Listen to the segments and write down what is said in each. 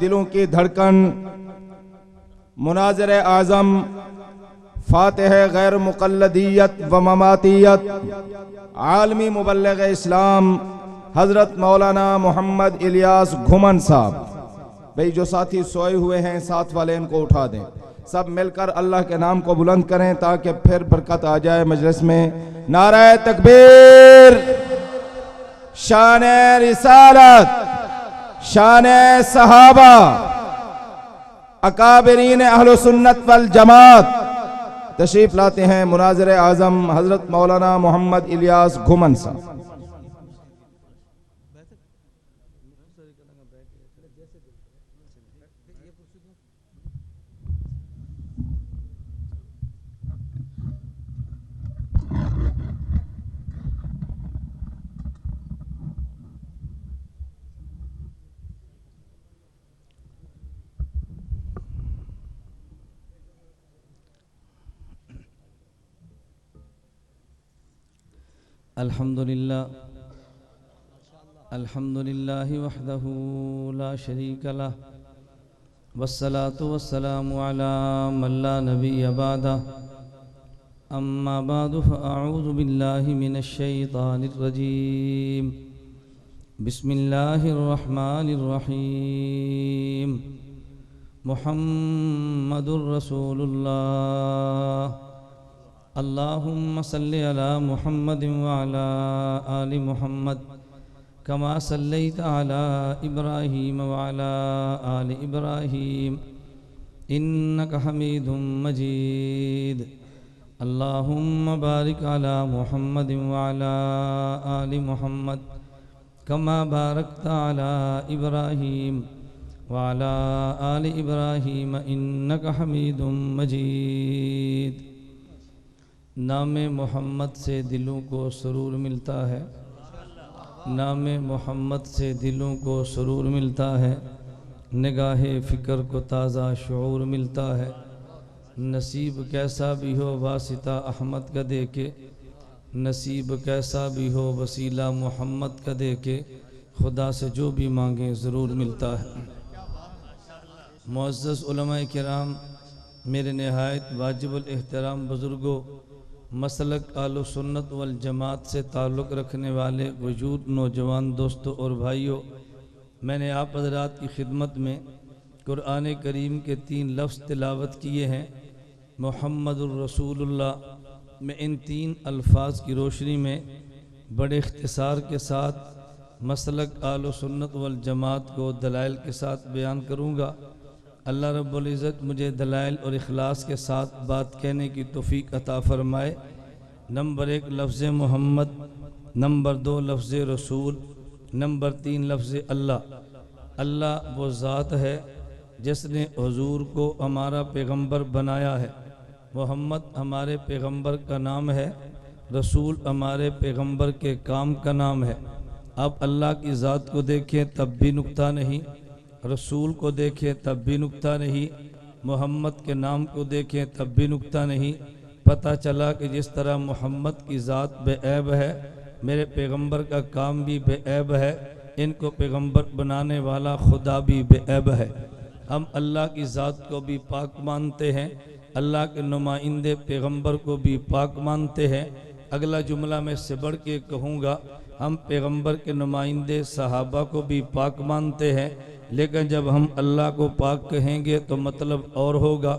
दिलों की धड़कन, मुनाज़िर आज़म, फातिह गैर मुक़ल्लदियत व ममातियत, आलमी मुबल्लिग़ इस्लाम हज़रत मौलाना मोहम्मद इलियास घुमन साहब। भाई जो साथी सोए हुए हैं साथ वाले इनको उठा दें। सब मिलकर अल्लाह के नाम को बुलंद करें ताकि फिर बरकत आ जाए मजलिस में। नारे तकबीर, शान रिसालत, शान सहाबा, अकाबिरीन अहले सुन्नत वल जमात। तशरीफ लाते हैं मुनाज़िर आज़म हज़रत मौलाना मोहम्मद इलियास घुमन साहब। अल्हम्दुलिल्लाह वहदहू ला शरीक लह वस्सलातु वस्सलामु अला मन ला नबिय्य बअदा। अम्मा बअदु फअऊज़ु बिल्लाहि मिनश शैतानिर रजीम। बिस्मिल्लाहिर रहमानिर रहीम। मुहम्मदुर रसूलुल्लाह। अल्लाहुम्मा सल्लि अला मुहम्मदिन व अला आलि मुहम्मद कमा सल्लैता अला इब्राहीम व अला आलि इब्राहीम इन्नका हमीदुम मजीद। अल्लाहुम्मा बारिक अला मुहम्मदिन व अला आलि मुहम्मद कमा बारकता अला इब्राहीम व अला आलि इब्राहीम इन्नका हमीदुम मजीद। नाम मोहम्मद से दिलों को सुरूर मिलता है, नाम मोहम्मद से दिलों को सुरूर मिलता है, निगाहे फ़िक्र को ताज़ा शऊर मिलता है। नसीब कैसा भी हो वासिता अहमद का देके, नसीब कैसा भी हो वसीला मोहम्मद का देके, खुदा से जो भी मांगे ज़रूर मिलता है। मुअज़्ज़ज़ उलमाए किराम, मेरे नहायत वाजिबुल एहतराम बुज़ुर्गों, मसलक आलो सुन्नत वल जमात से ताल्लुक़ रखने वाले वजूद नौजवान दोस्तों और भाइयों, मैंने आप हज़रात की खिदमत में कुरान करीम के 3 लफ्ज़ तिलावत किए हैं। मुहम्मदुर रसूलुल्लाह में इन 3 अल्फाज की रोशनी में बड़े इख्तिसार के साथ मसलक आलो सुन्नत वल जमात को दलाइल के साथ बयान करूँगा। अल्लाह रब्बुल इज़्ज़त मुझे दलाइल और इखलास के साथ बात कहने की तौफ़ीक अता फ़रमाए। नंबर 1 लफ्ज़ मोहम्मद, नंबर 2 लफ्ज़ रसूल, नंबर 3 लफ्ज़ अल्लाह। अल्लाह वो ज़ात है जिसने हुज़ूर को हमारा पैगंबर बनाया है। मोहम्मद हमारे पैगंबर का नाम है, रसूल हमारे पैगंबर के काम का नाम है। आप अल्लाह की ज़ात को देखें तब भी नुक्ता नहीं, रसूल को देखें तब भी नुक्ता नहीं, मोहम्मद के नाम को देखें तब भी नुक्ता नहीं। पता चला कि जिस तरह मोहम्मद की ज़ात बेऐब है, मेरे पैगंबर का काम भी बेऐब है, इनको पैगंबर बनाने वाला खुदा भी बेऐब है। हम अल्लाह की ज़ात को भी पाक मानते हैं, अल्लाह के नुमाइंदे पैगंबर को भी पाक मानते हैं। अगला जुमला मैं से बढ़ के कहूँगा, हम पैगंबर के नुमाइंदे सहाबा को भी पाक मानते हैं, लेकिन जब हम अल्लाह को पाक कहेंगे तो मतलब और होगा,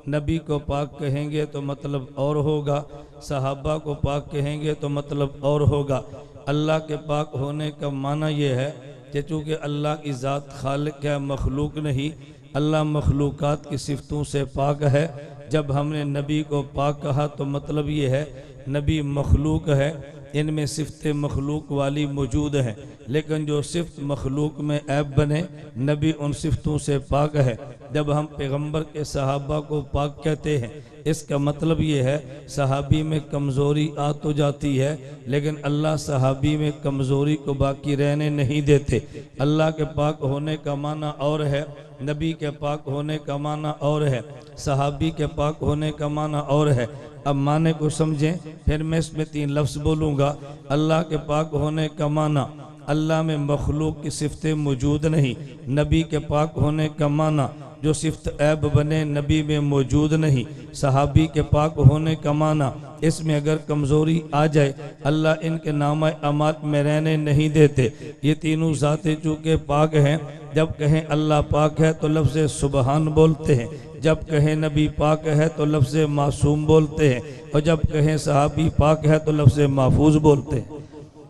नबी को पाक कहेंगे तो मतलब और होगा, सहाबा को पाक कहेंगे तो मतलब और होगा। अल्लाह के पाक होने का माना ये है कि चूँकि अल्लाह की ज़ात खालिक है, मखलूक नहीं, अल्लाह मखलूकात की सिफ़तों से पाक है। जब हमने नबी को पाक कहा तो मतलब ये है नबी मखलूक है, इनमें सिफ़त मखलूक वाली मौजूद है, लेकिन जो सिफ़त मखलूक में ऐब बने, नबी उन सिफ़तों से पाक है। जब हम पैगंबर के सहाबा को पाक कहते हैं, इसका मतलब ये है सहाबी में कमज़ोरी आ तो जाती है, लेकिन अल्लाह सहाबी में कमज़ोरी को बाकी रहने नहीं देते। अल्लाह के पाक होने का माना और है, नबी के पाक होने का माना और है, सहाबी के पाक होने का माना और है। अब माने को समझें, फिर मैं इसमें 3 लफ्ज़ बोलूँगा। अल्लाह के पाक होने का माना, अल्लाह में मखलूक की सिफतें मौजूद नहीं। नबी के पाक होने का माना जो सिफत ऐब बने नबी में मौजूद नहीं। सहाबी के पाक होने का माना इसमें अगर कमज़ोरी आ जाए अल्लाह इनके नाम अमाल में रहने नहीं देते। ये तीनों ज़ातें चूँकि पाक हैं, जब कहें अल्लाह पाक है तो लफ्ज़ सुबहान बोलते हैं, जब कहें नबी पाक है तो लफ्ज़ मासूम बोलते हैं, और जब कहें सहाबी पाक है तो लफ्ज़ महफूज बोलते हैं।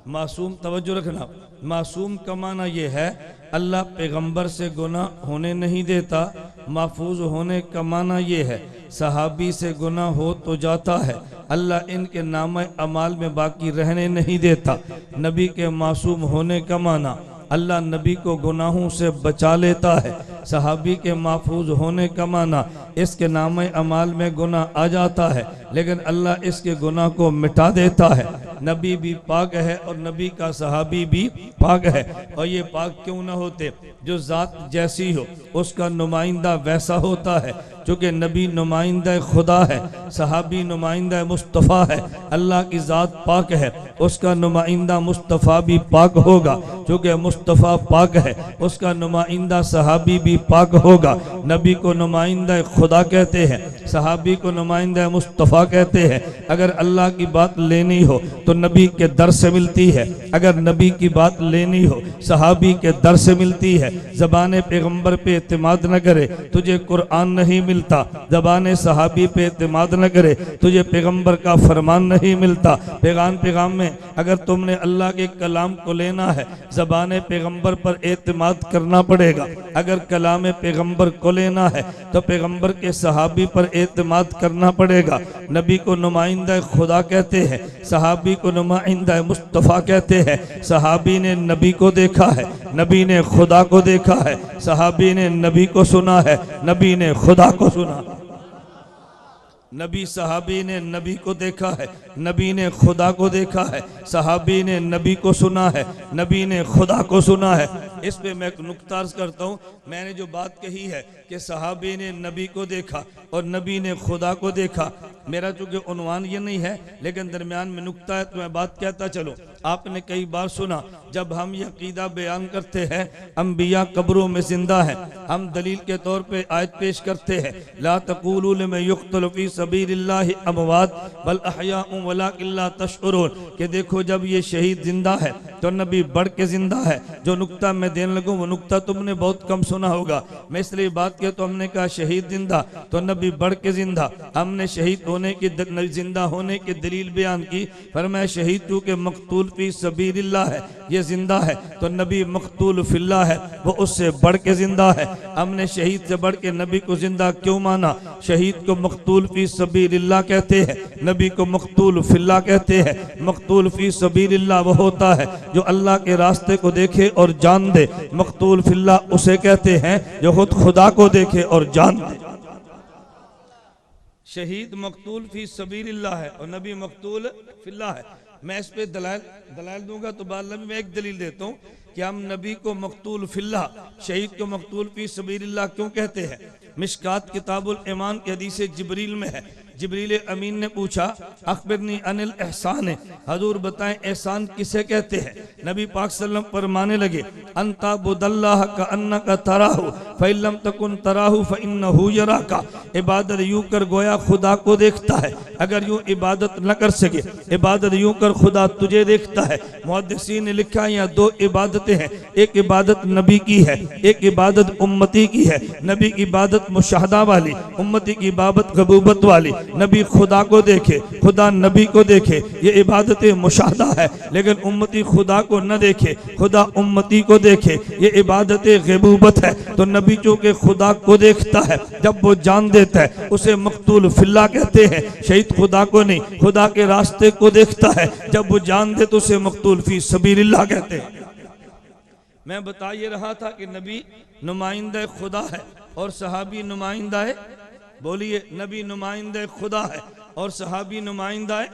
मासूम, तवज्जो रखना, मासूम का माना ये है अल्लाह पैगंबर से गुनाह होने नहीं देता। महफूज होने का माना ये है सहाबी से गुनाह हो तो जाता है, अल्लाह इनके नाम अमाल में बाकी रहने नहीं देता। नबी के मासूम होने का माना अल्लाह नबी को गुनाहों से बचा लेता है। सहाबी के महफूज होने का माना इसके नाम अमाल में गुनाह आ जाता है लेकिन अल्लाह इसके गुनाह को मिटा देता है। नबी भी पाक है और नबी का सहाबी भी पाक है। और ये पाक क्यों ना होते, जो ज़ात जैसी हो उसका नुमाइंदा वैसा होता है। चूँकि नबी नुमाइंदा खुदा है, सहाबी नुमाइंदा मुस्तफ़ा है। अल्लाह की ज़ात पाक है, उसका नुमाइंदा मुस्तफ़ा भी पाक होगा। चूँकि मुस्तफ़ा पाक है उसका नुमाइंदा सहाबी भी पाक होगा। नबी को नुमाइंदा खुदा कहते हैं, सहाबी को नुमाइंदा मुस्तफ़ा कहते हैं। अगर अल्लाह की बात लेनी हो तो नबी के दर से मिलती है, अगर नबी की बात लेनी हो सहाबी के दर से मिलती है। ज़बान पैगंबर पे एतमाद न करे तुझे कुरान नहीं मिलता, ज़बान सहाबी पे एतमाद न करे तुझे पैगंबर का फरमान नहीं मिलता। पैगाम में अगर तुमने अल्लाह के कलाम को लेना है ज़बान पैगंबर पर एतमाद करना पड़ेगा। अगर कलाम पैगंबर को लेना है तो पैगंबर के सहाबी पर एतमाद करना पड़ेगा। नबी को नुमाइंदा खुदा कहते हैं, सहाबी को नुमाइंदा मुस्तफ़ा कहते हैं। सहाबी ने नबी को देखा है, नबी ने खुदा को देखा है। सहाबी ने नबी को सुना है, नबी ने खुदा को सुना। नबी सहाबी ने नबी को देखा है, नबी ने खुदा को देखा है। सहाबी ने नबी को सुना है, नबी ने खुदा को सुना है। इस पे मैं एक नुक्ता अर्ज करता हूँ। मैंने जो बात कही है कि सहाबी ने नबी को देखा और नबी ने खुदा को देखा, मेरा चूँकि उन्वान ये नहीं है लेकिन दरमियान में नुक्ता है तो मैं बात कहता चलो। आपने कई बार सुना जब हम ये अकीदा बयान करते हैं अम्बिया कब्रों में जिंदा है, हम दलील के तौर पे आयत पेश करते हैं ला तक़ूलू लिमन युक़्तलू फ़ी सबीलिल्लाहि अमवात बल अहयाउन वलाकिन ला तशउरून, कि देखो जब ये शहीद जिंदा है तो नबी बढ़ के जिंदा है। जो नुक्ता मैं देने लगूँ वो नुक्ता तुमने बहुत कम सुना होगा। मैं इसलिए बात किया तो हमने कहा शहीद जिंदा तो नबी बढ़ के जिंदा। हमने शहीद होने की जिंदा होने की दलील बयान की, फरमाया शहीद चूँकि मक़तूल फ़ी सबीलिल्लाह है ये जिंदा है तो नबी मक़तूल फ़िल्लाह है, वो उससे बढ़ के जिंदा है। हमने शहीद से बढ़ के नबी को जिंदा क्यों माना? शहीद को मक़तूल फ़ी सबीलिल्लाह कहते हैं, नबी को मक़तूल फ़िल्लाह कहते हैं। मक़तूल फ़ी सबीलिल्लाह वो होता है जो अल्लाह के रास्ते को देखे और जान दे, मक़तूल फ़िल्लाह उसे कहते हैं जो खुद खुदा को देखे और जान दे। शहीद मक़तूल फ़ी सबीलिल्लाह है और नबी मक़तूल फ़िल्लाह है। मैं इस पे दलाल दूंगा तो बाद में मैं एक दलील देता हूँ कि हम नबी को मक़तूल फ़िल्लाह, शहीद को मक़तूल फ़ी सबीलिल्लाह क्यों कहते हैं। मिशकात किताबुल ईमान के हदीस जिब्रील में है, जिब्रील अमीन ने पूछा अखबिरनी अनिल एहसान, हजूर बताएं एहसान किसे कहते हैं। नबी पाक सल्लल्लाहु अलैहि वसल्लम फरमाने लगे अंता बुदल्लाह का अन्ना का तराहु फ़इल्लम तकुन तराहु फ़इन्नहु यराका, इबादत यूं कर गोया खुदा को देखता है, अगर यूं इबादत न कर सके इबादत यूं कर खुदा तुझे देखता है। मुहद्दिसीन ने लिखा यहाँ दो इबादतें हैं, एक इबादत नबी की है, एक इबादत उम्मती की है। नबी की इबादत मुशाहदा वाली, उम्मती की इबादत गबूबत वाली। नबी खुदा को देखे, खुदा नबी को देखे, ये इबादत मुशाहदा है। लेकिन उम्मती खुदा को न देखे, खुदा उम्मती को देखे, ये इबादत गबूबत है। तो नबी चूँकि खुदा को देखता है, जब वो जान देता है उसे मक़तूल फ़िल्लाह कहते हैं। शहीद खुदा को नहीं खुदा के रास्ते को देखता है, जब वो जान दे तो उसे मक़तूल फ़ी सबीलिल्लाह कहते हैं। मैं बता ये रहा था कि नबी नुमाइंदा खुदा है और सहाबी नुमाइंदा है, बोलिए नबी नुमाइंदा खुदा है और सहाबी नुमाइंदा है,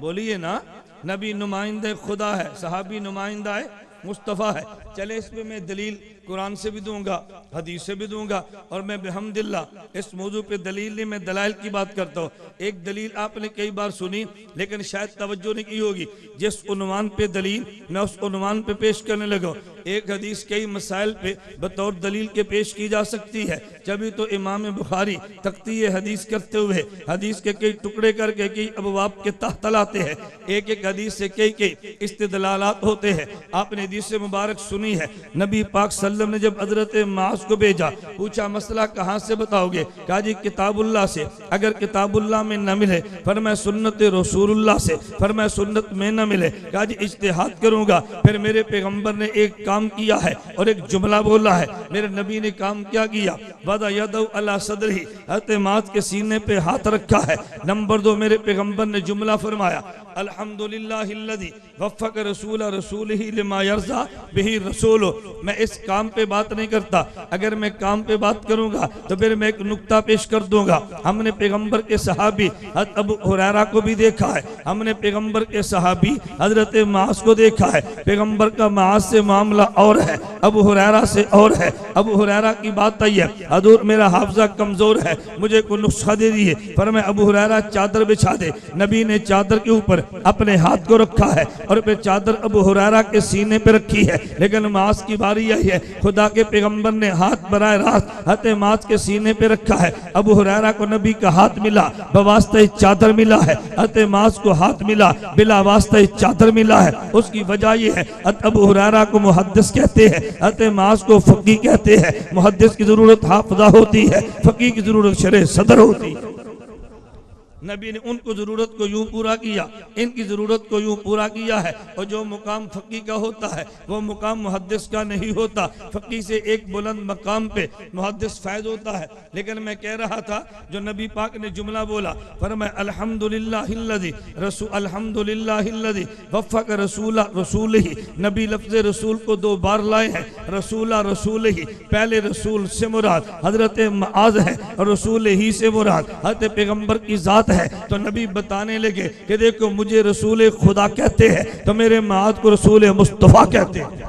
बोलिए ना, नबी नुमाइंदा खुदा है, सहाबी नुमाइंदा है मुस्तफ़ा है। चले इस पे मैं दलील कुरान से भी दूंगा, हदीस से भी दूंगा, और मैं बिहम्दिल्लाह इस मौजू पे दलील नहीं, मैं दलाइल की बात करता हूँ। एक दलील आपने कई बार सुनी लेकिन शायद तवज्जो नहीं की होगी। जिस उन्वान पे दलील मैं उस उन्वान पे पेश करने लगा। एक हदीस कई मसाइल पे बतौर दलील के पेश की जा सकती है, जभी तो इमाम बुखारी तख्ती हदीस करते हुए हदीस के कई टुकड़े करके कई अबवाब के तहत लाते हैं। एक एक हदीस से कई कई इस्तिदलालात होते हैं। आपने हदीस से मुबारक सुनी है, नबी पाक सल्लम ने जब हजरत मास को भेजा, पूछा मसला कहाँ से बताओगे? कहा जी किताबुल्लाह से। अगर किताबुल्लाह में न मिले फरमाया सुन्नत रसूलुल्लाह से। फरमाया सुन्नत में न मिले, कहा जी इज्तिहाद करूंगा। फिर मेरे पैगंबर ने एक काम किया है और एक जुमला बोला है। मेरे नबी ने काम क्या किया? वदा यदउ अला सदरी, हज़रत मास के सीने पे हाथ रखा है। नंबर 2 मेरे पैगंबर ने जुमला फरमाया अल्हम्दुलिल्लाहिल्लज़ी वफ़्फ़क़ रसूल रसूलिही लिमा यर्ज़ा बिही रसूलु। मैं इस काम पे बात नहीं करता, अगर मैं काम पे बात करूंगा तो फिर मैं एक नुक्ता पेश कर दूंगा। हमने पैगंबर के सहाबी हज़रत अबू हुरैरा को भी देखा है, हमने पैगंबर के सहाबी हजरत मास को देखा है। पैगंबर का मास से मामला और है, अबू हुरैरा से और है। अबू हुरैरा की बात आई है, हजूर मेरा हाफजा कमजोर है, मुझे कोई नुस्खा दे दिए। पर मैं अबू हुरैरा चादर बिछा दे। नबी ने चादर के ऊपर अपने हाथ को रखा है और फिर चादर अबू हुरैरा के सीने पे रखी है। लेकिन मास की बारी आई है, खुदा के पैगंबर ने हाथ बराह रास्त हते मास के सीने पे रखा है। अबू हुरैरा को नबी का हाथ मिला, बवास्ते चादर मिला है। हते मास को हाथ मिला, बिला वास्ते चादर मिला है। उसकी वजह यह है, अबू हुरैरा को मुहद्दिस कहते हैं, हते मास को फकी कहते हैं। मुहद्दिस की जरूरत हाफिजा होती है, फकी की जरूरत शरे सदर होती है। नबी ने उनको जरूरत को यूं पूरा किया, इनकी जरूरत को यूं पूरा किया है। और जो मुकाम फकी का होता है वो मुकाम मुहद्दिस का नहीं होता। फकी से एक बुलंद मकाम पे मुहद्दिस फैज होता है। लेकिन मैं कह रहा था जो नबी पाक ने जुमला बोला, फरमाया अल्हम्दुलिल्लाहिल्लज़ी रसूल अल्हम्दुलिल्लाहिल्लज़ी वफ़्फ़क़ रसूला रसूलिही। नबी लफ्ज़ रसूल को 2 बार लाए हैं, रसूला रसूलिही। पहले रसूल से मुराद हजरत मुआज़ है और रसूल ही से मुराद हजरत पैगंबर की जात है। तो नबी बताने लगे कि देखो मुझे रसूल खुदा कहते हैं तो मेरे माद को रसूल मुस्तफ़ा कहते हैं।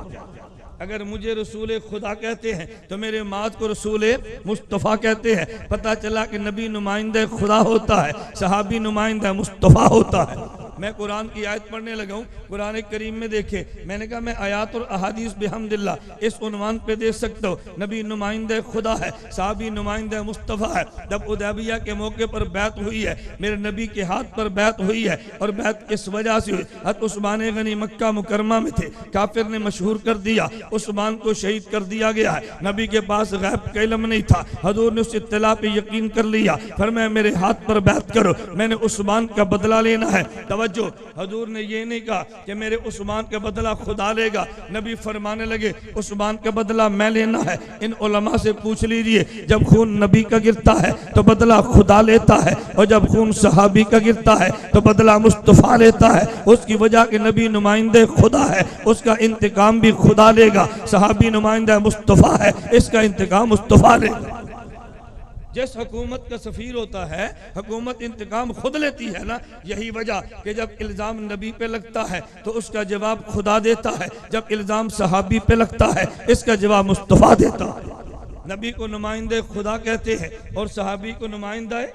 अगर मुझे रसूल खुदा कहते हैं तो मेरे माद को रसूल मुस्तफ़ा कहते हैं। पता चला कि नबी नुमाइंदा खुदा होता है, सहाबी नुमाइंदा मुस्तफ़ा होता है। मैं कुरान की आयत पढ़ने लगा हूँ, कुरान करीम में देखे, मैंने कहा मैं आयात और अहादीस बिहम्दिल्लाह इस उन्वान पे दे सकता हूँ। नबी नुमाइंदा खुदा है, साहबी नुमाइंदा मुस्तफ़ा है। जब उदैबिया के मौके पर बैत हुई है, मेरे नबी के हाथ पर बैत हुई है और बैत किस वजह से हुई? हज़रत उस्मान गनी मक्का मुकरमा में थे, काफिर ने मशहूर कर दिया, उस्मान को शहीद कर दिया गया है। नबी के पास गैब का इल्म नहीं था, हजूर ने उस इत्तला पे यकीन कर लिया। फरमाया मेरे हाथ पर बैत करो, मैंने उस्मान का बदला लेना है। जो हजूर ने ये नहीं कहा कि मेरे उस्मान का बदला खुदा लेगा। नबी फरमाने लगे उस्मान का बदला मैं लेना है। इन उलमा से पूछ लीजिए, जब खून नबी का गिरता है तो बदला खुदा लेता है, और जब खून सहाबी का गिरता है तो बदला मुस्तफ़ा लेता है। उसकी वजह के नबी नुमाइंदे खुदा है, उसका इंतकाम भी खुदा लेगा। सहाबी नुमाइंदा मुस्तफ़ा है, इसका इंतकाम मुस्तफ़ा लेगा। जिस हुकूमत का सफ़ीर होता है, हुकूमत इंतकाम खुद लेती है ना। यही वजह कि जब इल्ज़ाम नबी पे लगता है तो उसका जवाब खुदा देता है, जब इल्ज़ाम सहाबी पे लगता है इसका जवाब मुस्तफ़ा देता है। नबी को नुमाइंदे खुदा कहते हैं और सहाबी को नुमाइंदा,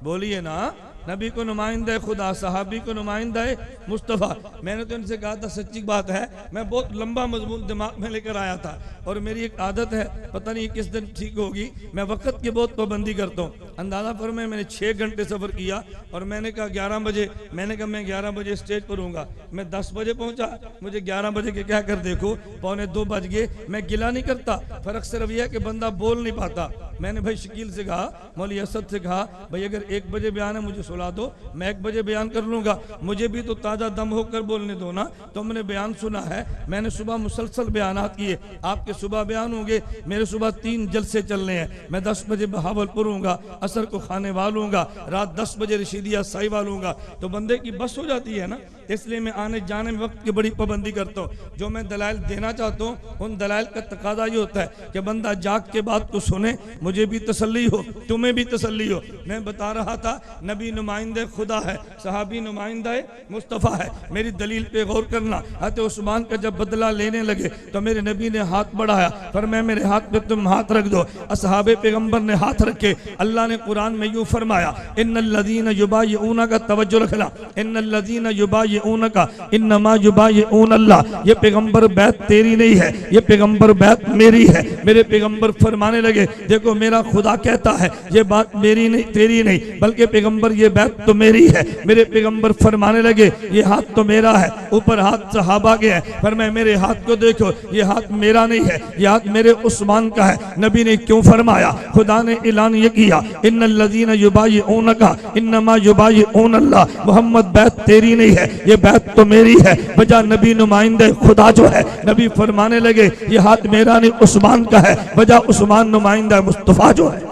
बोलिए ना, नबी को नुमाइंदा खुदा, सहाबी को नुमाइंदा मुस्तफ़ा। मैंने तो इनसे कहा था, सच्ची बात है, मैं बहुत लंबा मजमून दिमाग में लेकर आया था और मेरी एक आदत है, पता नहीं किस दिन ठीक होगी, मैं वक्त की बहुत पाबंदी करता हूँ। अंदाज़ा फरमाए मैंने 6 घंटे सफ़र किया और मैंने कहा 11 बजे, मैंने कहा मैं 11 बजे स्टेज पर हूँगा। मैं 10 बजे पहुँचा, मुझे 11 बजे के क्या कर देखो 1:45 बज गए। मैं गिला नहीं करता, फ़र्क सिर्फ यह है कि बंदा बोल नहीं पाता। मैंने भाई शकील से कहा, मौलवी असद से कहा, भाई अगर 1 बजे बयान है मुझे सुला दो, मैं 1 बजे बयान कर लूँगा, मुझे भी तो ताज़ा दम होकर बोलने दो ना। तुमने बयान सुना है, मैंने सुबह मुसलसल बयानात किए, आपके सुबह बयान होंगे, मेरे सुबह 3 जलसे चलने हैं। मैं 10 बजे बहावलपुर हूँगा, असर को खाने वालूँगा, रात 10 बजे रशीदिया साहिवाल हूँगा। तो बंदे की बस हो जाती है ना। इसलिए मैं आने जाने में वक्त की बड़ी पाबंदी करता हूँ। जो मैं दलाइल देना चाहता हूँ उन दलाइल का तकादा ये होता है कि बंदा जाग के बात को सुने, मुझे भी तसल्ली हो, तुम्हें भी तसल्ली हो। मैं बता रहा था नबी नुमाइंदे खुदा है, सहाबी नुमाइंदा मुस्तफ़ा है। मेरी दलील पे गौर करना। हज़रत उस्मान का जब बदला लेने लगे तो मेरे नबी ने हाथ बढ़ाया, फरमाया मेरे हाथ पे तुम हाथ रख दो। असहाबे पैगंबर ने हाथ रखे। अल्लाह ने कुरान में यूं फरमाया, इन्नल्लज़ीना युबायिऊनका, तवज्जो रखना, इन्नल्लज़ीना युबायिऊनका इन्नमा युबायिऊनल्लाह। ये पैगंबर बैत तेरी नहीं है, ये पैगंबर बैत मेरी है। मेरे पैगंबर फरमाने लगे, देखो मेरा खुदा कहता है ये बात मेरी नहीं तेरी नहीं, बल्कि पैगंबर ये बैत तो मेरी है। मेरे पैगंबर फरमाने लगे ये हाथ तो मेरा है, ऊपर हाथ सहाबा के है। फरमाया मेरे हाथ को देखो, ये हाथ मेरा नहीं है, ये हाथ मेरे उस्मान का है। नबी ने क्यों फरमाया? खुदा ने ऐलान ये किया, इन्नल्लज़ीना युबायिऊनका इन्नमा युबायिऊनल्लाह। मोहम्मद बैत तेरी नहीं है, ये बैत तो मेरी है। वजह नबी नुमाइंदे खुदा जो है, नबी फरमाने लगे ये हाथ मेरा नहीं उस्मान का है। वजह उस्मान नुमाइंदा मुस्तफ़ा जो है।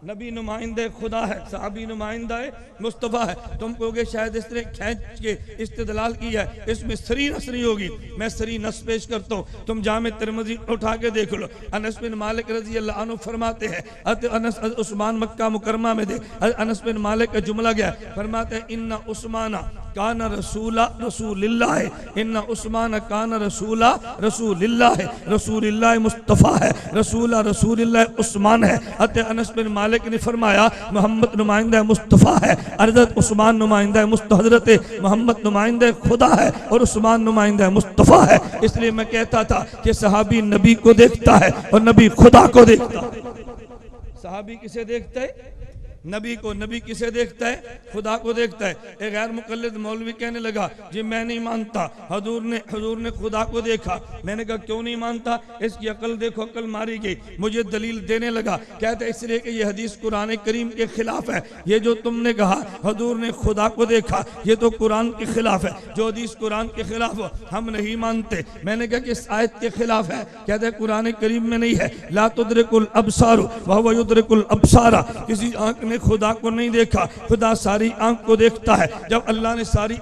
नबी नुमाइंदे खुदा है, सहाबी नुमाइंदा मुस्तफ़ा है। तुम कहोगे शायद इसने खींच के इस्तेदलाल किया है, इसमें सरी नसरी होगी। मैं सरी नस पेश करता हूँ, तुम जामे तिरमिज़ी उठा के देख लो। अनस बिन मालिक रज़ी अल्लाह अन्हु फरमाते हैं, अनस उस्मान मक्का मुकरमा में दे, अनस बिन मालिक का जुमला गया, फरमाते हैं इन्ना उस्माना काना रसूला रसूलिल्लाह, इन्ना उस्मान काना रसूला रसूलिल्लाह। रसूलिल्लाह मुस्तफ़ा है, रसूला रसूलिल्लाह उस्मान है। अनस बिन मालिक ने फरमाया मोहम्मद नुमाइंदा मुस्तफ़ा है, हज़रत उस्मान नुमाइंदा हज़रत मोहम्मद नुमाइंदा खुदा है और उस्मान नुमाइंदा मुस्तफ़ा है। इसलिए मैं कहता था कि सहाबी नबी को देखता है और नबी खुदा को देखता है। सहाबी किसे देखता है? नबी को। नबी किसे देखता है? खुदा को देखता है। एक गैर मुकल्लिद मौलवी कहने लगा जी मैं नहीं मानता हुजूर ने खुदा को देखा। मैंने कहा क्यों नहीं मानता? इसकी अकल देखो, अकल मारी गई। मुझे दलील देने लगा, कहते इसलिए कि ये हदीस कुरान करीम के खिलाफ है। ये जो तुमने कहा हुजूर ने खुदा को देखा, ये तो कुरान के खिलाफ है। जो हदीस कुरान के खिलाफ हो हम नहीं मानते। मैंने कहा कि इस आयत के खिलाफ है, कहते हैं कुरान करीम में नहीं है। ला तुदरिकुल अबसार व हुवा युदरिकुल अबसारा। किसी आंख ने खुदा को नहीं देखा, खुदा सारी आंख को देखता है। जब अल्लाह ने सारी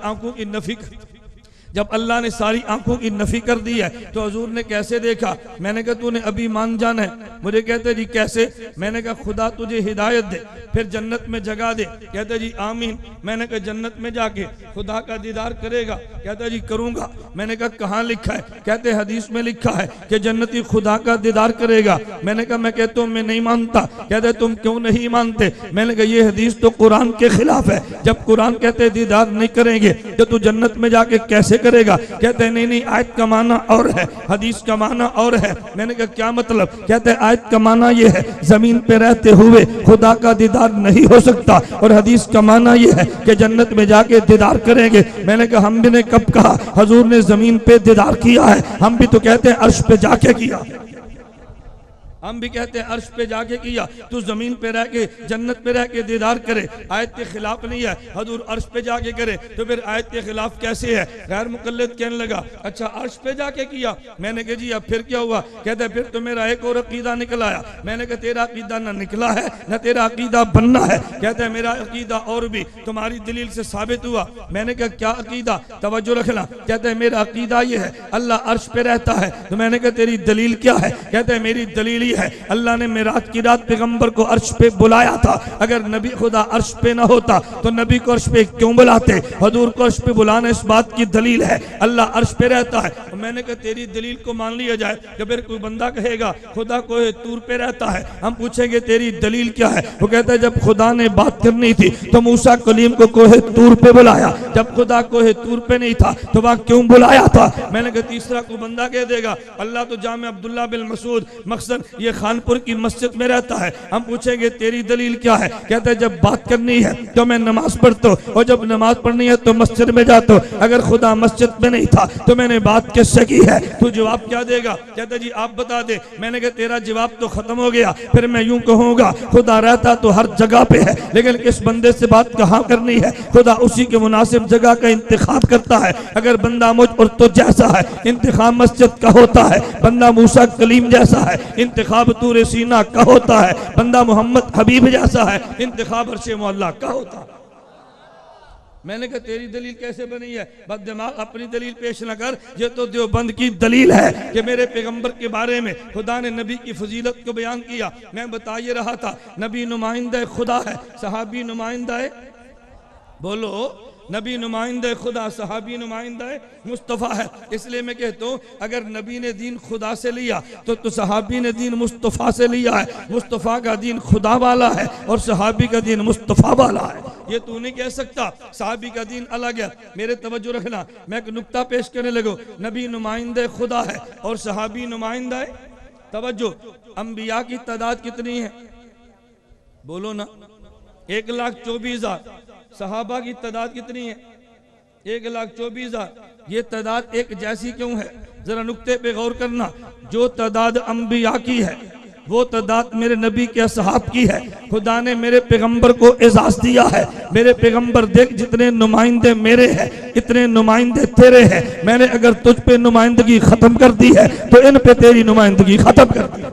आंखों की नफी कर दी है तो हुजूर ने कैसे देखा? मैंने कहा तूने अभी मान जाना है। मुझे कहते जी कैसे? मैंने कहा खुदा तुझे हिदायत दे, फिर जन्नत में जगह दे। कहते जी आमीन। मैंने कहा जन्नत में जाके खुदा का दीदार करेगा? कहता जी करूंगा। मैंने कहा कहाँ लिखा है? कहते हदीस में लिखा है कि जन्नती खुदा का दीदार करेगा। मैंने कहा मैं कहता हूँ मैं नहीं मानता। कहते तुम क्यों नहीं मानते? मैंने कहा ये हदीस तो कुरान के खिलाफ है। जब कुरान कहते दीदार नहीं करेंगे तो तू जन्नत में जाके कैसे करेगा? कहते हैं नहीं आयत का माना और है, हदीस का माना और है। मैंने कहा क्या मतलब? कहते हैं आयत का माना ये है जमीन पे रहते हुए खुदा का दीदार नहीं हो सकता, और हदीस का माना ये है कि जन्नत में जाके दीदार करेंगे। मैंने कहा हम भी ने कब कहा हुजूर ने जमीन पे दीदार किया है? हम भी तो कहते हैं अर्श पे जाके किया। हम भी कहते हैं अर्श पे जाके किया। तू जमीन पे रह के जन्नत पे रह के दीदार करे, आयत के खिलाफ नहीं है। हुजूर अर्श पे जाके करे तो फिर आयत के खिलाफ कैसे है? गैर मुकल्लिद कहने लगा अच्छा अर्श पे जाके किया। मैंने कहा जी अब फिर क्या हुआ? कहते हैं फिर तो मेरा एक और अकीदा निकल आया। मैंने कहा तेरा अकीदा ना निकला है ना तेरा अकीदा बनना है। कहते हैं मेरा अकीदा और भी तुम्हारी दलील से साबित हुआ। मैंने कहा क्या अकीदा? तवज्जो रखना। कहते हैं मेरा अकीदा ये है अल्लाह अर्श पे रहता है। तो मैंने कहा तेरी दलील क्या है? कहते हैं मेरी दलील है अल्लाह ने मेराज की रात पैगंबर को अर्श पे बुलाया था। अगर नबी खुदा अर्श पे ना होता तो नबी को अर्श पे क्यों बुलाते? हुजूर को अर्श पे बुलाना इस बात की दलील है अल्लाह अर्श पे रहता है। तो मैंने कहा तेरी दलील को मान लिया जाए। कि फिर कोई बंदा कहेगा खुदा कोहे तूर पे रहता है, हम पूछेंगे तेरी दलील क्या है? वो कहता है जब खुदा ने बात करनी थी तो मूसा कलीम को कोहे तूर पे बुलाया, जब खुदा कोहे तूर पे नहीं था तो वहां क्यों बुलाया था? मैंने कहा तीसरा को बंदा कह देगा अल्लाह तो जामे अब्दुल्ला बिन मसूद मकसद ये खानपुर की मस्जिद में रहता है, हम पूछेंगे तेरी दलील क्या है? कहता है जब बात करनी है तो मैं नमाज पढ़ता हूँ और जब नमाज पढ़नी है तो मस्जिद में जाता हूँ। अगर खुदा मस्जिद में नहीं था तो मैंने बात किससे की है? तू जवाब क्या देगा? कहता जी आप बता दे। मैंने कहा तेरा जवाब तो खत्म हो गया। फिर मैं यूं कहूंगा खुदा रहता तो हर जगह पे है, लेकिन किस बंदे से बात कहाँ करनी है? खुदा उसी के मुनासिब जगह का इंतखाब करता है। अगर बंदा मुझ और तो जैसा है इंतखाब मस्जिद का होता है, बंदा मूसा कलीम जैसा है इंतखाब तूर सीना का होता है, बंदा मोहम्मद हबीब जैसा है इंतखाब अर्शे मौला का होता है। मैंने कहा तेरी दलील कैसे बनी है? बद दिमाग, अपनी दलील पेश न कर, ये तो देवबंद की दलील है कि मेरे पैगंबर के बारे में खुदा ने नबी की फजीलत को बयान किया। मैं बता ये रहा था नबी नुमाइंदा खुदा है, सहाबी नुमाइंदा है। बोलो, नबी नुमाइंदा खुदा, सहाबी नुमाइंदा मुस्तफ़ा है। इसलिए मैं कहता हूँ अगर नबी ने दीन खुदा से लिया तो सहाबी ने दीन मुस्तफ़ा से लिया है। मुस्तफ़ा का दीन खुदा वाला है और सहाबी का दीन मुस्तफ़ा वाला है। ये तू नहीं कह सकता सहाबी का दीन अलग है। मेरे तवज्जो रखना, मैं एक नुक्ता पेश करने लगो। नबी नुमाइंदा खुदा है और सहाबी नुमाइंदा है। तवज्जो, अंबिया की तादाद कितनी है? बोलो ना, 1,24,000। सहाबा की तादाद कितनी है? 1,24,000। ये तादाद एक जैसी क्यों है? जरा नुक्ते पे गौर करना। जो तादाद अंबिया की है वो तादाद मेरे नबी के असहाब की है। खुदा ने मेरे पैगंबर को एजाज दिया है। मेरे पैगंबर देख, जितने नुमाइंदे मेरे हैं इतने नुमाइंदे तेरे हैं। मैंने अगर तुझ पे नुमाइंदगी खत्म कर दी है तो इन पे तेरी नुमाइंदगी खत्म कर दी।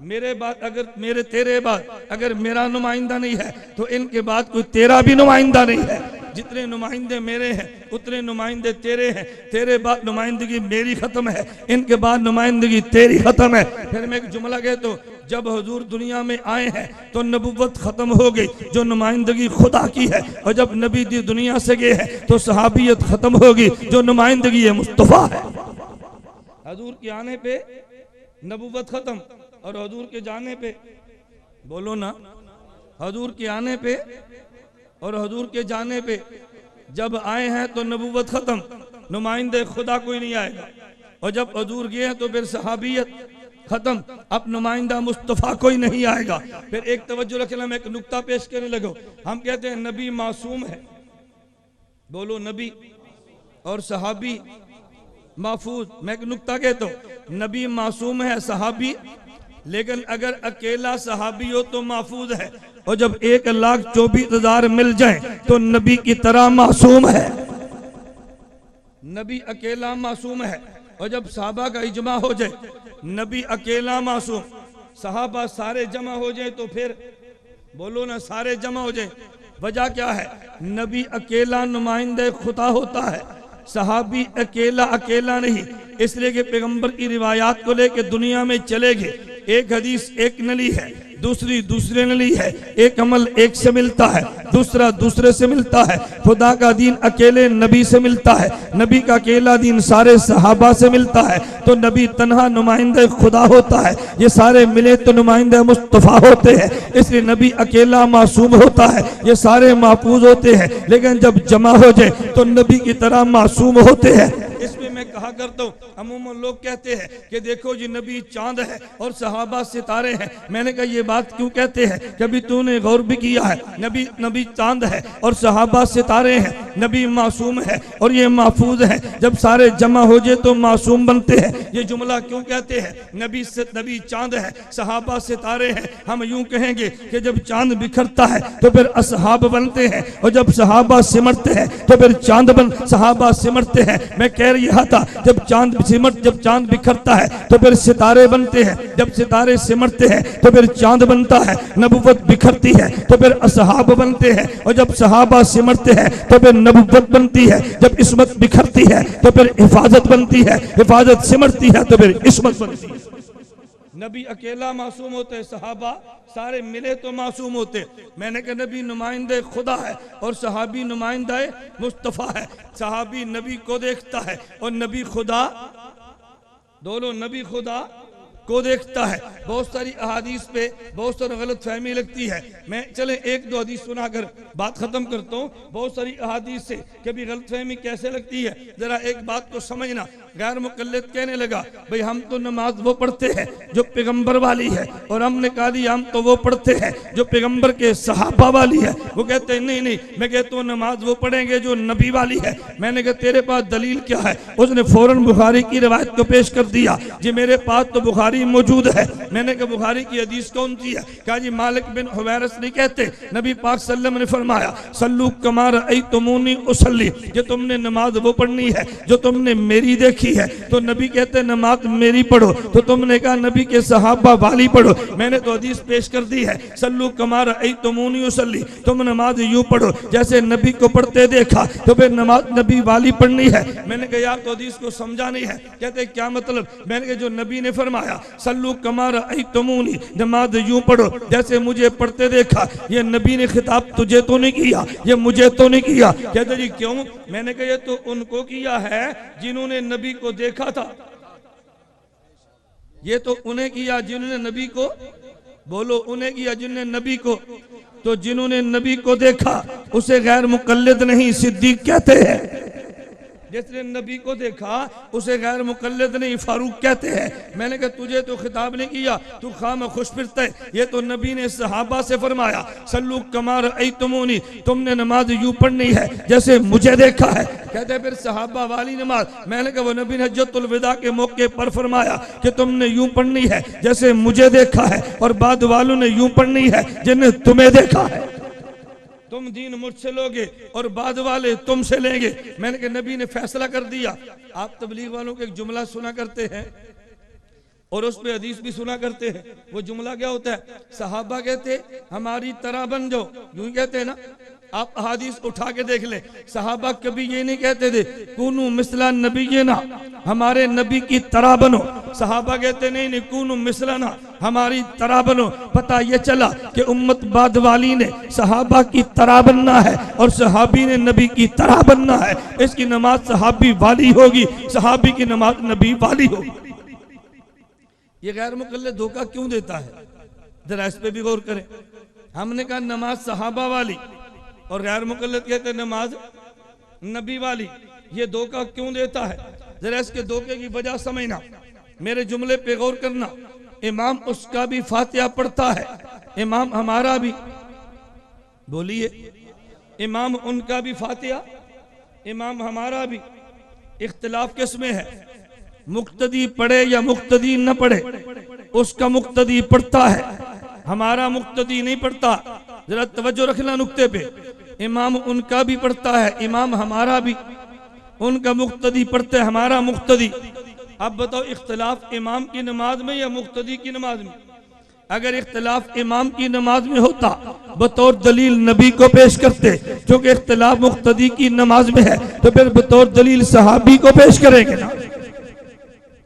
मेरे बाद अगर मेरे तेरे बाद अगर मेरा नुमाइंदा नहीं है तो इनके बाद कोई तेरा भी नुमाइंदा नहीं है। जितने नुमाइंदे मेरे हैं उतने नुमाइंदे तेरे हैं। तेरे बाद नुमाइंदगी मेरी खत्म है, इनके बाद नुमाइंदगी तेरी खत्म है। फिर मैं एक जुमला कहता हूँ, जब हुजूर दुनिया में आए हैं तो नबुव्वत खत्म हो गई जो नुमाइंदगी खुदा की है, और जब नबी दी दुनिया से गए हैं तो सहाबियत खत्म होगी जो नुमाइंदगी है मुस्तफ़ा है। हुजूर के आने पे नबुव्वत खत्म और हुजूर के जाने पे, बोलो ना, हुजूर के आने पे और हुजूर के जाने पे जब आए हैं तो नबुव्वत खत्म, नुमाइंदे खुदा कोई नहीं आएगा। और जब हुजूर गए हैं तो फिर सहाबियत खत्म, अब नुमाइंदा मुस्तफ़ा कोई नहीं आएगा। फिर एक तवज्जो रखना, मैं एक नुक्ता पेश करने लगो। हम कहते हैं नबी मासूम है, बोलो नबी, और सहाबी महफूज। मैं एक नुक्ता कहता हूँ, नबी मासूम है, सहाबी, लेकिन अगर अकेला सहाबी हो तो महफूज है, और जब 1,24,000 मिल जाए तो नबी की तरह मासूम है। नबी अकेला मासूम है, और जब सहाबा का इजमा हो जाए, नबी अकेला मासूम, सहाबा सारे जमा हो जाए तो फिर, बोलो ना, सारे जमा हो जाए। वजह क्या है? नबी अकेला नुमाइंदे खुदा होता है, सहाबी अकेला अकेला नहीं। इसलिए कि पैगंबर की रिवायात को लेके दुनिया में चले गए। एक हदीस एक नली है, दूसरी दूसरे नली है। एक अमल एक से मिलता है, दूसरा दूसरे से मिलता है। खुदा का दीन अकेले नबी से मिलता है, नबी का अकेला दीन सारे सहाबा से मिलता है। तो नबी तन्हा नुमाइंदे खुदा होता है, ये सारे मिले तो नुमाइंदे मुस्तफ़ा होते हैं। इसलिए नबी अकेला मासूम होता है, ये सारे महफूज होते हैं। लेकिन जब जमा हो जाए तो नबी की तरह मासूम होते हैं। इसमें मैं कहा करता हूँ, अमूमन लोग कहते हैं कि देखो जी नबी चांद है और सहाबा सितारे हैं। मैंने कहा ये बात क्यों कहते हैं? कभी तूने गौर भी किया है? नबी चांद है और सहाबा सितारे हैं, नबी मासूम है और ये महफूज है। जब सारे जमा हो जाए तो मासूम बनते हैं। ये जुमला क्यों कहते हैं? नबी चांद है, सहाबा सितारे हैं। हम यूं कहेंगे कि जब चांद बिखरता है तो फिर असहाब बनते हैं, और जब सहाबा सिमटते हैं तो फिर सहाबा सिमटते हैं। मैं कह रहा था, जब चांद बिखरता है तो फिर सितारे बनते हैं, जब सितारे सिमटते हैं तो फिर चांद बनता है। नबुव्वत बिखरती है तो फिर असहाब बनते हैं, और जब सहाबा सिमटते हैं तो फिर नबुव्वत बनती है। जब इस्मत बिखरती है तो फिर हिफाजत बनती है, हिफाजत सिमटती है तो फिर इस्मत बनती है। नबी अकेला मासूम होते, सहाबा सारे मिले तो मासूम होते। मैंने कहा नबी नुमाइंदे खुदा है और सहाबी नुमाइंदा मुस्तफ़ा है। सहाबी नबी को देखता है और नबी खुदा, दोनों नबी खुदा को देखता है। बहुत सारी अहादीस पे बहुत सारी गलत फहमी लगती है। मैं चले एक दो हदीस सुनाकर बात खत्म करता हूँ। बहुत सारी अहादीस से कभी गलत फहमी कैसे लगती है, जरा एक बात को समझना। गैर मुकल्लिद कहने लगा, भाई हम तो नमाज वो पढ़ते हैं जो पैगंबर वाली है, और हमने कहा दी हम तो वो पढ़ते हैं जो पैगंबर के सहाबा वाली है। वो कहते हैं नहीं, मैं कहता हूँ नमाज वो पढ़ेंगे जो नबी वाली है। मैंने कहा तेरे पास दलील क्या है? उसने फौरन बुखारी की रिवायत को पेश कर दिया, जी मेरे पास तो बुखारी मौजूद है। मैंने कहा बुखारी की हदीस कौन सी है? कहा जी मालिक बिन हुवैरस नहीं कहते, नबी पाक सल्लल्लाहु अलैहि वसल्लम ने फरमाया सल्लू कमा रअयतुमूनी उसल्ली, जो तुमने नमाज वो पढ़नी है जो तुमने मेरी देखी देखी है। तो नबी कहते नमाज मेरी पढ़ो, तो तुमने कहा नबी के सहाबा वाली पढ़ो। मैंने तो हदीस पेश कर दी है, सल्लू कमा रअयतुमूनी उसल्ली, तुम नमाज यूं पढ़ो जैसे नबी को पढ़ते देखा, तो फिर नमाज नबी वाली पढ़नी है। मैंने कहा यार तो हदीस को समझा नहीं है। कहते क्या मतलब? मैंने कहा जो नबी ने फरमाया सल्लू कमा रअयतुमूनी, नमाज यूं पढ़ो जैसे मुझे पढ़ते देखा, ये नबी ने खिताब तुझे तो नहीं किया, ये मुझे तो नहीं किया। कहते जी क्यों? मैंने कहा ये तो उनको किया है जिन्होंने नबी को देखा था, ये तो उन्हें किया जिन्होंने नबी को, बोलो उन्हें किया जिन्होंने नबी को। तो जिन्होंने नबी को देखा उसे गैर मुकल्लिद नहीं सिद्दीक कहते हैं, जिसने नबी को देखा उसे गैर मुकल्लिद नहीं फारूक कहते हैं। मैंने कहा तुझे तो खिताब नहीं किया, तू खाम खुश फिरता है। ये तो नबी ने सहाबा से फरमाया सल्लू कमा रअयतुमूनी, तुमने नमाज यूं पढ़नी है जैसे मुझे देखा है। कहते फिर सहाबा वाली नमाज, मैंने कहा वो नबी ने हज्जतुल विदा के मौके पर फरमाया कि तुमने यूं पढ़नी है जैसे मुझे देखा है, और बाद वालों ने यूं पढ़नी है जिन्हें तुम्हें देखा है। तुम दीन मुझसे लोगे और बाद वाले तुमसे लेंगे। मैंने कहा नबी ने फैसला कर दिया। आप तबलीग वालों के एक जुमला सुना करते हैं और उस पे हदीस भी सुना करते हैं। वो जुमला क्या होता है? सहाबा कहते हमारी तरह बन जाओ, यूं कहते हैं ना। आप हदीस उठा के देख ले, सहाबा कभी ये नहीं कहते थे कूनू मिसला नबी ये ना, हमारे नबी की तरह बनो। सहाबा कहते नहीं नहीं कूनू मिसला ना, हमारी तरह बनो। पता ये चला कि उम्मत बाद वाली ने सहाबा की तरह बनना है और सहाबी ने नबी की तरह बनना है। इसकी नमाज सहाबी वाली होगी, सहाबी की नमाज नबी वाली होगी। ये गैर मुकल्लिद धोखा क्यों देता है? जरा इस पे भी गौर करें। हमने कहा नमाज सहाबा वाली और गैर मुकल्लिद कहते नमाज नबी वाली। ये धोखा क्यों देता है? जरा इसके धोखे की वजह समझना, मेरे जुमले पे गौर करना। इमाम उसका भी फातिहा पढ़ता है, इमाम हमारा भी, बोलिए, इमाम उनका भी फातिहा, इमाम हमारा भी। इख्तिलाफ किसमें है? मुक्तदी पढ़े या मुक्तदी न पढ़े, उसका मुक्तदी पढ़ता है, हमारा मुक्तदी नहीं पढ़ता। जरा तवज्जो रखना नुक्ते पे। इमाम उनका भी पढ़ता है, इमाम हमारा भी, उनका मुक्तदी पढ़ते है, हमारा मुक्तदी। अब बताओ इख्तिलाफ इमाम की नमाज में या मुक्तदी की नमाज में? अगर इख्तिलाफ इमाम की नमाज में होता बतौर दलील नबी को पेश करते, क्योंकि इख्तिलाफ मुक्तदी की नमाज में है, तो फिर बतौर दलील सहाबी को पेश करेंगे ना।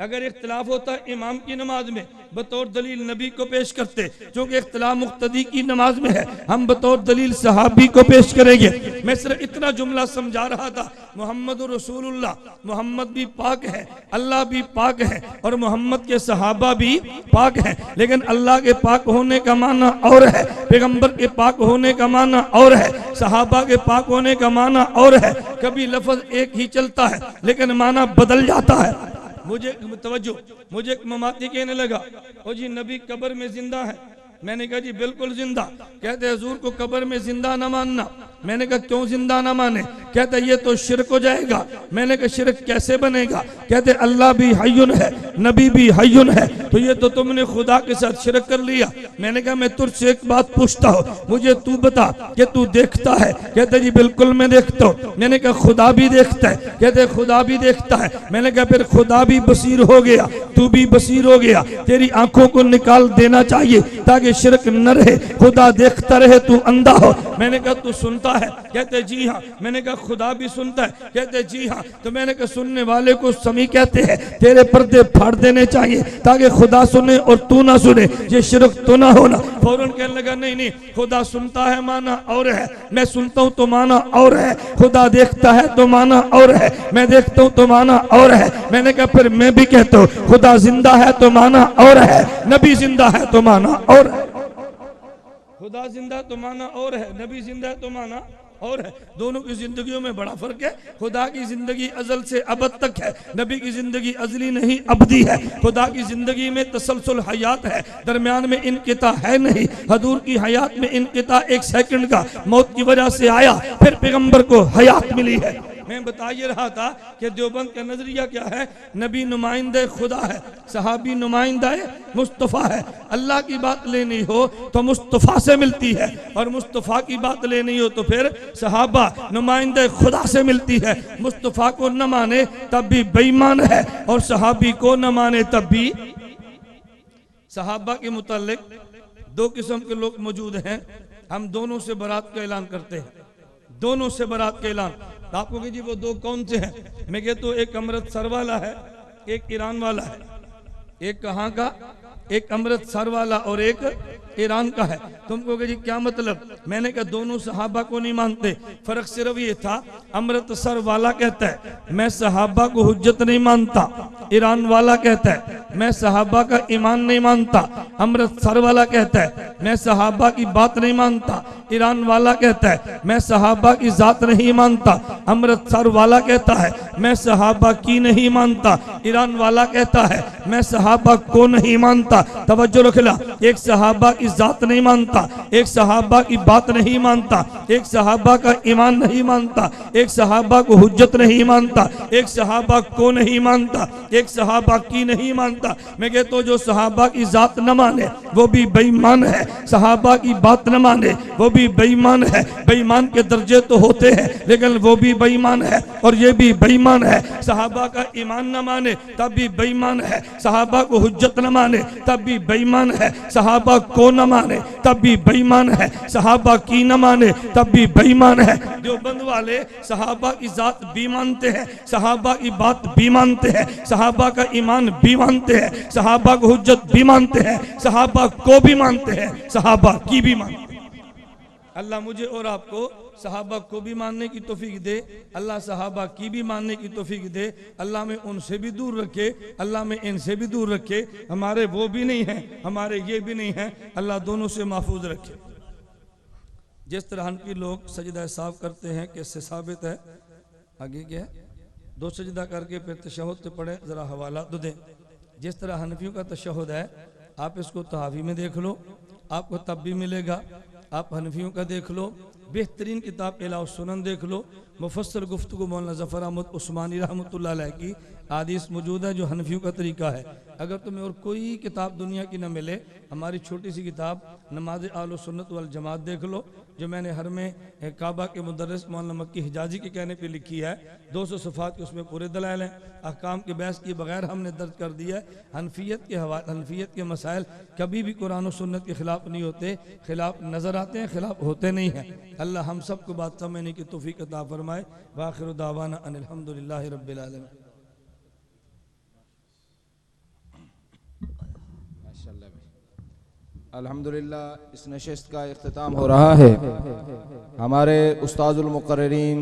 अगर इख्तिलाफ होता इमाम की नमाज में बतौर दलील नबी को पेश करते, क्योंकि इख्तिलाफ मुक्तदी की नमाज में है, हम बतौर दलील सहाबी को पेश करेंगे। मैं सिर्फ इतना जुमला समझा रहा था, मोहम्मद रसूलुल्लाह, मोहम्मद भी पाक है, अल्लाह भी पाक है और मोहम्मद के सहाबा भी पाक हैं। लेकिन अल्लाह के पाक होने का माना और है, पैगंबर के पाक होने का माना और है, सहाबा के पाक होने का माना और है। कभी लफ्ज एक ही चलता है लेकिन माना बदल जाता है। मुझे तवज्जो, मुझे एक ममाती कहने लगा ओ जी नबी कब्र में जिंदा है। मैंने कहा जी बिल्कुल जिंदा। कहते हुजूर को कब्र में जिंदा ना मानना। मैंने कहा क्यों जिंदा ना माने? कहते ये तो शिरक हो जाएगा। मैंने कहा शिरक कैसे बनेगा? कहते अल्लाह भी हय्युन है, नबी भी हय्युन है, तो ये तो तुमने खुदा के साथ शिरक कर लिया। मैंने कहा मैं तुझसे एक बात पूछता हूँ, मुझे तू बता कि तू देखता है? कहते जी बिल्कुल मैं देखता हूँ। मैंने कहा खुदा भी देखता है? कहते खुदा भी देखता है। मैंने कहा फिर खुदा भी बसीर हो गया, तू भी बसीर हो गया, तेरी आंखों को निकाल देना चाहिए ताकि शिरक न रहे, खुदा देखता रहे, तू अंधा हो। मैंने कहा तू सुनता है? कहते जी हाँ। मैंने कहा खुदा भी सुनता है? कहते जी हाँ। तो मैंने कहा सुनने वाले को समी कहते हैं, तेरे पर्दे फाड़ देने चाहिए ताकि खुदा सुने और तू ना सुने, ये शिरक तो ना होना। फौरन कहने लगा नहीं नहीं, खुदा सुनता है माना और है, मैं सुनता हूँ तो माना और है, खुदा देखता है तो माना और है, मैं देखता हूँ तो माना और है। मैंने कहा फिर मैं भी कहता हूँ खुदा जिंदा है तो माना और है, नबी जिंदा है तो माना और है। खुदा जिंदा तो माना और है, नबी जिंदा है तो माना और है। दोनों की जिंदगियों में बड़ा फर्क है। खुदा की जिंदगी अजल से अबद तक है, नबी की जिंदगी अजली नहीं अबदी है। खुदा की जिंदगी में तसलसल हयात है, दरमियान में इनकिता है नहीं। हजूर की हयात में इनकिता एक सेकंड का मौत की वजह से आया, फिर पैगंबर को हयात मिली है। मैं बता ये रहा था कि देवबंद का नजरिया क्या है, नबी नुमाइंदे खुदा है, सहाबी नुमाइंदा मुस्तफ़ा है। अल्लाह की बात लेनी हो तो मुस्तफ़ा से मिलती है, और मुस्तफ़ा की बात लेनी हो तो फिर सहाबा नुमाइंदे खुदा से मिलती है। मुस्तफ़ा को न माने तब भी बेईमान है, और सहाबी को न माने तब भी। सहाबा के मुतालिक दो किस्म के लोग मौजूद हैं, हम दोनों से बारात का ऐलान करते हैं, दोनों से बारात का ऐलान। तो आपको कि जी वो दो कौन से हैं? मैं कहता हूँ एक अमृतसर वाला है, एक ईरान वाला है। एक कहाँ का? एक अमृतसर वाला और एक ईरान का है। तुमको कि जी क्या मतलब? मैंने कहा दोनों सहाबा को नहीं मानते, फर्क सिर्फ ये था अमृतसर वाला कहता है मैं सहाबा को हुज्जत नहीं मानता, ईरान वाला कहता है मैं सहाबा का ईमान नहीं मानता। अमृतसर वाला कहता है मैं सहाबा की बात नहीं मानता, ईरान वाला कहता है मैं सहाबा की जात नहीं मानता। अमृतसर वाला कहता है मैं सहाबा की नहीं मानता, ईरान वाला कहता है मैं सहाबा को नहीं मानता। तवज्जो रखना, एक सहाबा की जात नहीं मानता, एक सहाबा की बात नहीं मानता, एक सहाबा का ईमान नहीं मानता, एक सहाबा को हुज्जत नहीं मानता, एक सहाबा को नहीं मानता, एक सहाबा की नहीं मानता। मैं कहता हूँ जो सहाबा की जात न माने वो भी बेईमान है, सहाबा की बात न माने वो भी बेईमान है। बेईमान के दर्जे तो होते हैं लेकिन वो भी बेईमान है, और ये भी बेईमान है। सहाबा का ईमान न माने तब भी बेईमान है, सहाबा को हुज्जत न माने तब भी बेईमान है, सहाबा को न माने तब भी बेईमान है, सहाबा की न माने तब भी बेईमान है। देवबंद वाले सहाबा की जात भी मानते हैं, सहाबा की बात भी मानते हैं, सहाबा का ईमान भी मानते हैं, सहाबा को हुज्जत भी मानते हैं, सहाबा को भी मानते हैं, सहाबा की भी मानते हैं। अल्लाह मुझे और आपको सहाबा को भी मानने की तौफीक दे, अल्लाह सहाबा की भी मानने की तौफीक दे। अल्लाह में उनसे भी दूर रखे, अल्लाह में इनसे भी दूर रखे। हमारे वो भी नहीं हैं, हमारे ये भी नहीं हैं, अल्लाह दोनों से महफूज रखे। जिस तरह हनफी लोग सजदा साफ करते हैं कैसे साबित है? आगे क्या है? दो सजदा करके फिर तशहुद पे पढ़े, जरा हवाला तो दें। जिस तरह हनफियों का तशहुद है आप इसको तहावी में देख लो, आपको तब भी मिलेगा। आप हनफियों का देख लो, बेहतरीन किताब इलाउ सुनन देख लो, मुफस्सर गुफ्तगू मौलाना ज़फ़र अहमद उस्मानी रहमतुल्लाह अलैह की हादीस मौजूद है जो हनफियों का तरीका है। अगर तुम्हें और कोई किताब दुनिया की न मिले, हमारी छोटी सी किताब नमाज आल सुन्नत वल जमात देख लो, जो मैंने हर में काबा के मुदर्रिस मौलाना मक्की हिजाजी के कहने पे लिखी है। 200 सफ़ात के उसमें पूरे दलाइल हैं, अहकाम के बहस किए बगैर हमने दर्ज कर दिया है। हनफियत के मसाइल कभी भी कुरान और सुन्नत के खिलाफ नहीं होते, खिलाफ नज़र आते हैं, खिलाफ होते नहीं हैं। अल्लाह हम सबको बात समझने की तौफीक अता फरमाए। वाखिर दावाना अनिल हम्दुलिल्लाहि रब्बिल आलमीन। अल्हम्दुलिल्लाह इस नशिस्त का इख्तिताम हो रहा है। हमारे उस्ताजुल मुक़र्रिरीन